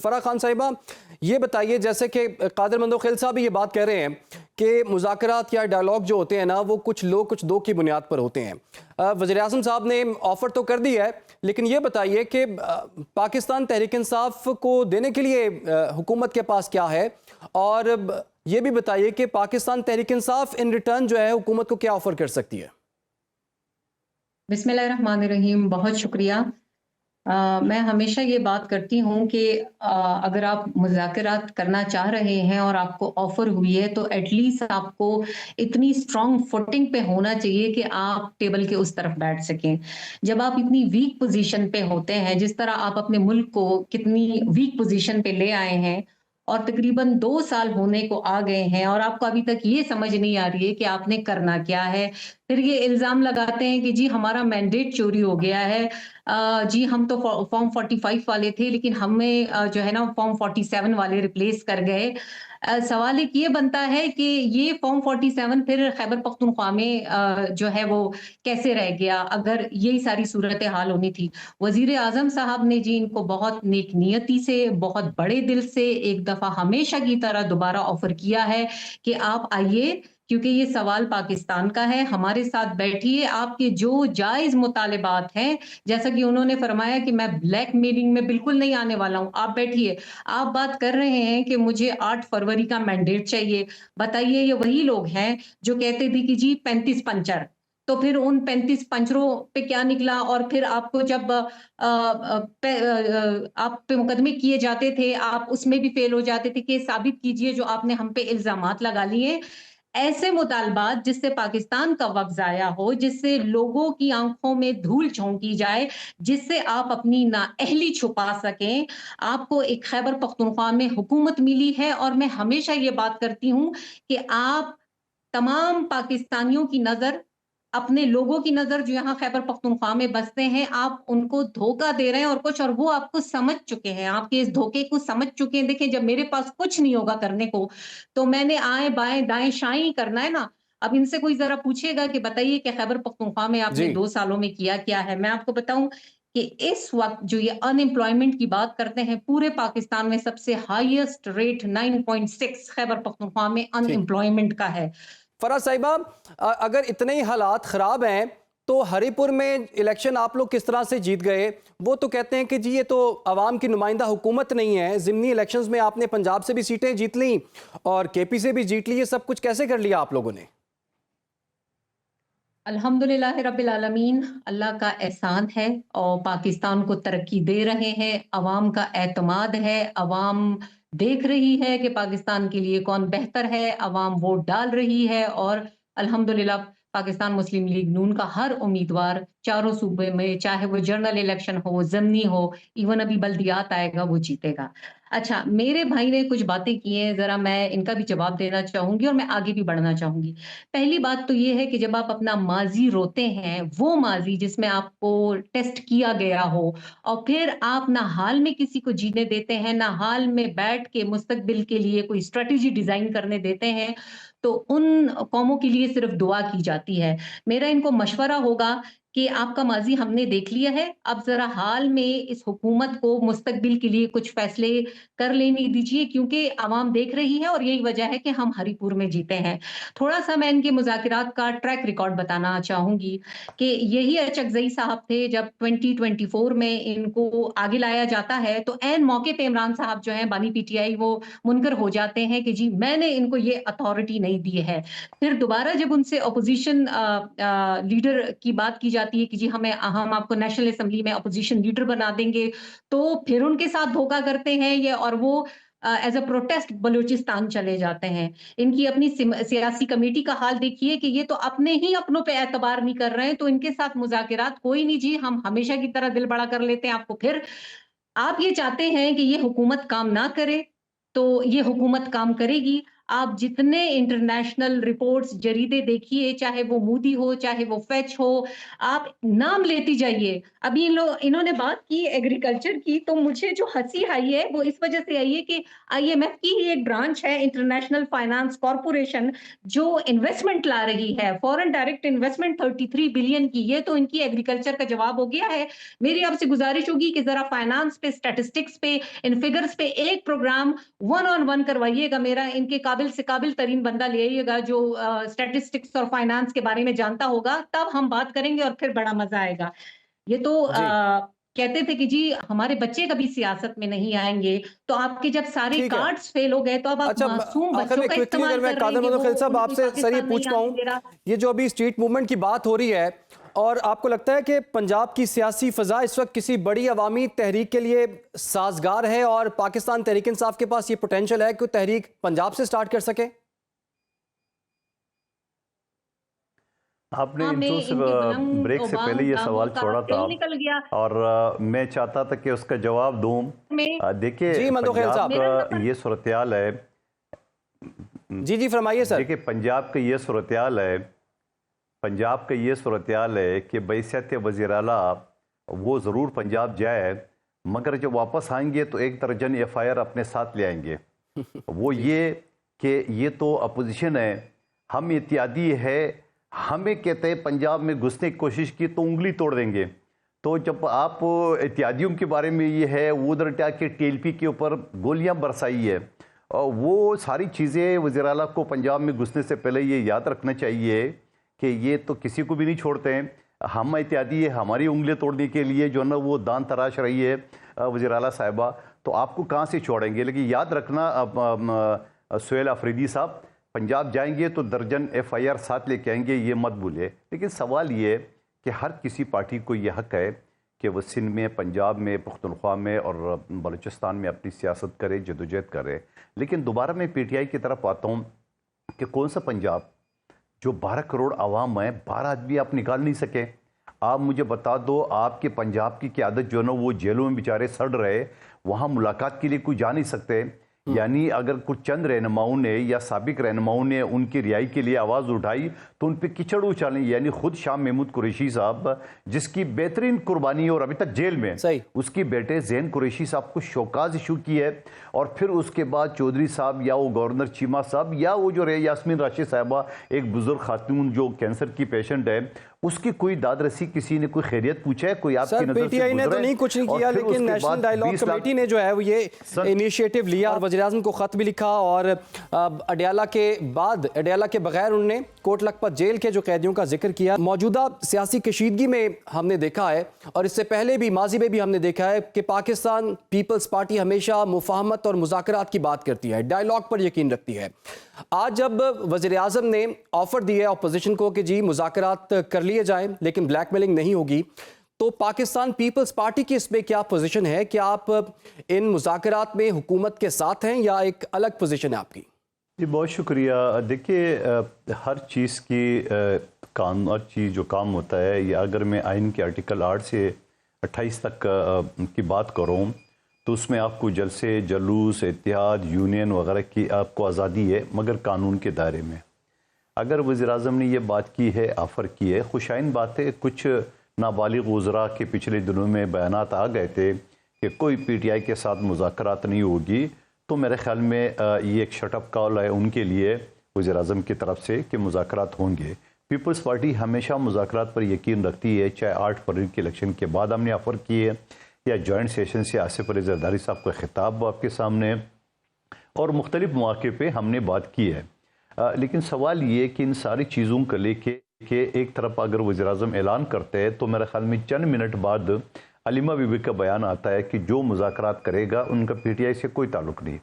फराह खान साहिबा, ये बताइए, जैसे कि कादिर मंदोखिल साहब ये बात कह रहे हैं कि मुज़ाकरात या डायलॉग जो होते हैं ना, वो कुछ लोग कुछ दो की बुनियाद पर होते हैं। वज़ीर-ए-आज़म साहब ने ऑफ़र तो कर दी है, लेकिन ये बताइए कि पाकिस्तान तहरीक इंसाफ को देने के लिए हुकूमत के पास क्या है, और ये भी बताइए कि पाकिस्तान तहरीक इंसाफ इन रिटर्न जो है हुकूमत को क्या ऑफ़र कर सकती है। बिस्मिल्लाहिर्रहमानिर्रहीम, बहुत शुक्रिया। मैं हमेशा ये बात करती हूँ कि अगर आप मुज़ाकरात करना चाह रहे हैं और आपको ऑफ़र हुई है, तो एटलीस्ट आपको इतनी स्ट्रॉन्ग फुटिंग पे होना चाहिए कि आप टेबल के उस तरफ बैठ सकें। जब आप इतनी वीक पोज़ीशन पे होते हैं, जिस तरह आप अपने मुल्क को कितनी वीक पोज़ीशन पे ले आए हैं और तकरीबन 2 साल होने को आ गए हैं और आपको अभी तक ये समझ नहीं आ रही है कि आपने करना क्या है। फिर ये इल्ज़ाम लगाते हैं कि जी हमारा मैंडेट चोरी हो गया है। जी हम तो फॉर्म 45 वाले थे, लेकिन हमें जो है ना फॉर्म 47 वाले रिप्लेस कर गए। सवाल एक ये बनता है कि ये फॉर्म 47 फिर खैबर पख्तूनख्वा में जो है वो कैसे रह गया, अगर यही सारी सूरत हाल होनी थी। वज़ीर आज़म साहब ने जी इनको बहुत नेक नियति से, बहुत बड़े दिल से एक दफ़ा हमेशा की तरह दोबारा ऑफ़र किया है कि आप आइए, क्योंकि ये सवाल पाकिस्तान का है, हमारे साथ बैठिए, आपके जो जायज़ मुतालिबात हैं, जैसा कि उन्होंने फरमाया कि मैं ब्लैकमेलिंग में बिल्कुल नहीं आने वाला हूँ, आप बैठिए। आप बात कर रहे हैं कि मुझे 8 फरवरी का मैंडेट चाहिए, बताइए ये वही लोग हैं जो कहते थे कि जी 35 पंचर, तो फिर उन 35 पंचरों पे क्या निकला, और फिर आपको जब आप पे मुकदमे किए जाते थे, आप उसमें भी फेल हो जाते थे कि साबित कीजिए जो आपने हम पे इल्ज़ामात लगा लिए। ऐसे मुतालबात जिससे पाकिस्तान का वक़्त ज़ाया हो, जिससे लोगों की आँखों में धूल झोंकी जाए, जिससे आप अपनी नाअहली छुपा सकें। आपको एक खैबर पख्तूनख्वा में हुकूमत मिली है और मैं हमेशा ये बात करती हूँ कि आप तमाम पाकिस्तानियों की नज़र, अपने लोगों की नज़र जो यहाँ खैबर पख्तूनख्वा में बसते हैं, आप उनको धोखा दे रहे हैं और कुछ, और वो आपको समझ चुके हैं, आपके इस धोखे को समझ चुके हैं। देखिए, जब मेरे पास कुछ नहीं होगा करने को, तो मैंने आएँ-बाएँ, दाएँ-शाएँ ही करना है ना। अब इनसे कोई ज़रा पूछेगा कि बताइए कि खैबर पख्तूनख्वा में आपने जी। 2 सालों में किया क्या है? मैं आपको बताऊँ कि इस वक़्त जो ये अनएम्प्लॉयमेंट की बात करते हैं, पूरे पाकिस्तान में सबसे हाईएस्ट रेट 9.6 खैबर पख्तूनख्वा में ठीक। अनएम्प्लॉयमेंट का है। फराह साहिबा, अगर इतने ही हालात ख़राब हैं, तो हरीपुर में इलेक्शन आप लोग किस तरह से जीत गए? वो तो कहते हैं कि जी ये तो अवाम की नुमाइंदा हुकूमत नहीं है, ज़िमनी इलेक्शंस में आपने पंजाब से भी सीटें जीत लीं और केपी से भी जीत ली, ये सब कुछ कैसे कर लिया आप लोगों ने? अल्हम्दुलिल्लाह रब्बिल आलमीन, अल्लाह का एहसान है और पाकिस्तान को तरक्की दे रहे हैं, अवाम का एतमाद है, अवाम देख रही है कि पाकिस्तान के लिए कौन बेहतर है, अवाम वोट डाल रही है और अल्हम्दुलिल्लाह पाकिस्तान मुस्लिम लीग नून का हर उम्मीदवार चारों सूबे में, चाहे वो जनरल इलेक्शन हो, ज़िमनी हो, इवन अभी बल्दियात आएगा, वो जीतेगा। अच्छा, मेरे भाई ने कुछ बातें की हैं, ज़रा मैं इनका भी जवाब देना चाहूँगी और मैं आगे भी बढ़ना चाहूँगी। पहली बात तो ये है कि जब आप अपना माज़ी रोते हैं, वो माज़ी जिसमें आपको टेस्ट किया गया हो और फिर आप ना हाल में किसी को जीने देते हैं, ना हाल में बैठ के मुस्तकबिल के लिए कोई स्ट्रैटेजी डिज़ाइन करने देते हैं, तो उन कौमों के लिए सिर्फ़ दुआ की जाती है। मेरा इनको मशवरा होगा कि आपका माज़ी हमने देख लिया है, अब ज़रा हाल में इस हुकूमत को मुस्तकबिल के लिए कुछ फ़ैसले कर लेने दीजिए, क्योंकि आवाम देख रही है और यही वजह है कि हम हरीपुर में जीते हैं। थोड़ा-सा मैं इनके मुज़ाकरात का ट्रैक रिकॉर्ड बताना चाहूँगी कि यही अचकज़ई साहब थे, जब 2024 में इनको आगे लाया जाता है, तो ऐन मौके पे इमरान साहब जो हैं बानी पीटीआई, वो मुनकर हो जाते हैं कि जी मैंने इनको ये अथॉरिटी नहीं दी है। फिर दोबारा जब उनसे अपोज़िशन लीडर की बात की जाती है कि जी हम आपको नेशनल असेंबली में अपोज़िशन लीडर बना देंगे, तो फिर उनके साथ धोखा करते हैं ये, और वो एज़ अ प्रोटेस्ट बलूचिस्तान चले जाते हैं। इनकी अपनी सियासी कमेटी का हाल देखिए कि ये तो अपने ही अपनों पे एतबार नहीं कर रहे हैं, तो इनके साथ मुज़ाकरात कोई नहीं जी, हम हमेशा की तरह दिल बड़ा कर लेते हैं आपको। फिर आप ये चाहते हैं कि ये हुकूमत काम ना करे, तो ये हुकूमत काम करेगी। आप जितने इंटरनेशनल रिपोर्ट्स जरीदे देखिए, चाहे वो मूडी हो, चाहे वो फेच हो, आप नाम लेती जाइए। अभी इन्होंने बात की एग्रीकल्चर की, तो मुझे जो हंसी आई है वो इस वजह से आई है कि आईएमएफ की ही एक ब्रांच है, इंटरनेशनल फाइनेंस कॉर्पोरेशन, जो इन्वेस्टमेंट ला रही है, फॉरेन डायरेक्ट इन्वेस्टमेंट 33 बिलियन की। ये तो इनकी एग्रीकल्चर का जवाब हो गया है। मेरी आपसे गुजारिश होगी कि जरा फाइनेंस पे, स्टैटिस्टिक्स पे, इन फिगर्स पे एक प्रोग्राम वन ऑन वन करवाइएगा मेरा। इनके काबिल से काबिल तरीन बंदा ले आइएगा जो स्टैटिस्टिक्स और फाइनेंस के बारे में जानता होगा, तब हम बात करेंगे और फिर बड़ा मजा आएगा। ये तो जी, कहते थे कि जी हमारे बच्चे कभी सियासत में नहीं आएंगे, तो आपके जब सारे ठीक है। कार्ड्स फेल हो गए, तो अब आप अच्छा, मासूम आखिर बच्चों में का क्विकली इस्तेमाल अगर मैं कर रहे हैं कादर कि वो मदोखिल साहब उन्हें कोई आपसे सर ये पाकिस्तान पूछ नहीं आने पाऊँ, दे रहा। ये जो अभी स्ट्रीट मूवमेंट की बात हो रही है, और आपको लगता है कि पंजाब की सियासी फ़ज़ा इस वक्त किसी बड़ी अवामी तहरीक के लिए साजगार है और पाकिस्तान तहरीक इंसाफ के पास ये पोटेंशियल है कि तहरीक पंजाब से स्टार्ट कर सके? आपने हमें इंट्रो से इनके बुलंद ब्रेक से ओबाम पहले ये दामों सवाल का छोड़ा था तेल निकल गया। और मैं चाहता था कि उसका जवाब दूं। में देखिए, जी मदोखिल पंजाब साहब। मेरा का ये सूरत-ए-हाल है। जी जी फरमाइए सर। देखिए, पंजाब का ये सूरत-ए-हाल है, पंजाब का ये सूरत-ए-हाल है कि बहैसियत वज़ीर आला वो ज़रूर पंजाब जाए, मगर जब वापस आएंगे तो एक दर्जन एफआईआर अपने साथ ले आएंगे। वो ये कि ये तो अपोजिशन है, हम इत्यादी है, हमें कहते हैं पंजाब में घुसने की कोशिश की तो उंगली तोड़ देंगे। तो जब आप इत्यादियों के बारे में ये है, वो उधर के टीएलपी के ऊपर गोलियां बरसाई है, और वो सारी चीज़ें वज़ीर आला को पंजाब में घुसने से पहले ये याद रखना चाहिए कि ये तो किसी को भी नहीं छोड़ते हैं। हम इत्यादि है, हमारी उंगलियां तोड़ने के लिए जो ना वो दान तराश रही है वज़ीर आला साहिबा, तो आपको कहाँ से छोड़ेंगे। लेकिन याद रखना सुहेल अफरीदी साहब, पंजाब जाएंगे तो दर्जन एफआईआर साथ लेके आएंगे, ये मत भूलिए। लेकिन सवाल ये कि हर किसी पार्टी को ये हक है कि वह सिंध में, पंजाब में, पख्तूनख्वा में और बलूचिस्तान में अपनी सियासत करे, जदोजहद करे। लेकिन दोबारा मैं पीटीआई की तरफ आता हूँ कि कौन सा पंजाब जो 12 करोड़ आवाम है, 12 आदमी आप निकाल नहीं सके। आप मुझे बता दो, आपके पंजाब की क़यादत जो है ना वो जेलों में बेचारे सड़ रहे, वहाँ मुलाकात के लिए कोई जा नहीं सकते। यानी अगर कुछ चंद रहनुमाओं ने या साबिक रहनुमाओं ने उनकी रिहाई के लिए आवाज़ उठाई तो उन पर कीचड़ उछालें। यानी खुद शाह महमूद कुरैशी साहब, जिसकी बेहतरीन कुर्बानी और अभी तक जेल में, सही। उसकी बेटे जैन कुरैशी साहब को शौकाज इशू की है, और फिर उसके बाद चौधरी साहब या वो गवर्नर चीमा साहब या वो जो यास्मीन राशिद साहबा, एक बुजुर्ग खातून जो कैंसर की पेशेंट है, उसकी कोई दाद रसी किसी ने कोई खैरियत पूछा है? कोई आपकी नजर से पीटीआई ने तो नहीं कुछ नहीं किया, लेकिन नेशनल डायलॉग कमेटी ने जो है वो ये इनिशिएटिव लिया और वज़ीर-ए-आज़म को खत भी लिखा, और अडयाला के बाद, अडयाला के बगैर उन्होंने कोट लखपत जेल के जो कैदियों का जिक्र किया। मौजूदा सियासी कशीदगी में हमने देखा है, और इससे पहले भी माजी में भी हमने देखा है कि पाकिस्तान पीपल्स पार्टी हमेशा मुफाहमत और मुज़ाकरात की बात करती है, डायलॉग पर यकीन रखती है। आज जब वज़ीर-ए-आज़म ने ऑफर दिया है अपोजिशन को कि जी मुज़ाकरात कर लिए जाएं लेकिन ब्लैकमेलिंग नहीं होगी, तो पाकिस्तान पीपल्स पार्टी की इसमें क्या पोजीशन है? क्या आप इन मुज़ाकरात में हुकूमत के साथ हैं या एक अलग पोजीशन है आपकी? जी बहुत शुक्रिया। देखिए, हर चीज़ की हर चीज़ जो काम होता है, या अगर मैं आइन के आर्टिकल 8 से 28 तक की बात करूँ तो उसमें आपको जलसे, जलूस, इत्तेहाद, यूनियन वगैरह की आपको आज़ादी है, मगर कानून के दायरे में। अगर वज़ीर-ए-आज़म ने ये बात की है, ऑफ़र की है, खुशाइन बात है। कुछ नाबालिग वज़रा के पिछले दिनों में बयानात आ गए थे कि कोई पीटीआई के साथ मुज़ाकरात नहीं होगी, तो मेरे ख्याल में ये एक शटअप कॉल है उनके लिए वज़ीर-ए-आज़म की तरफ से कि मुज़ाकरात होंगे। पीपल्स पार्टी हमेशा मुज़ाकरात पर यकीन रखती है, चाहे 8 फरवरी के इलेक्शन के बाद हमने ऑफ़र किए या जॉइंट सेशन से आसिफ अली जरदारी साहब का खिताब आपके सामने, और मुख्तलिफ मौके पे हमने बात की है। लेकिन सवाल ये कि इन सारी चीज़ों को लेके कि एक तरफ अगर वज़ीर-ए-आज़म ऐलान करते हैं तो मेरे ख्याल में चंद मिनट बाद अलीमा बीबी का बयान आता है कि जो मुज़ाकरात करेगा उनका पीटीआई से कोई ताल्लुक़ नहीं।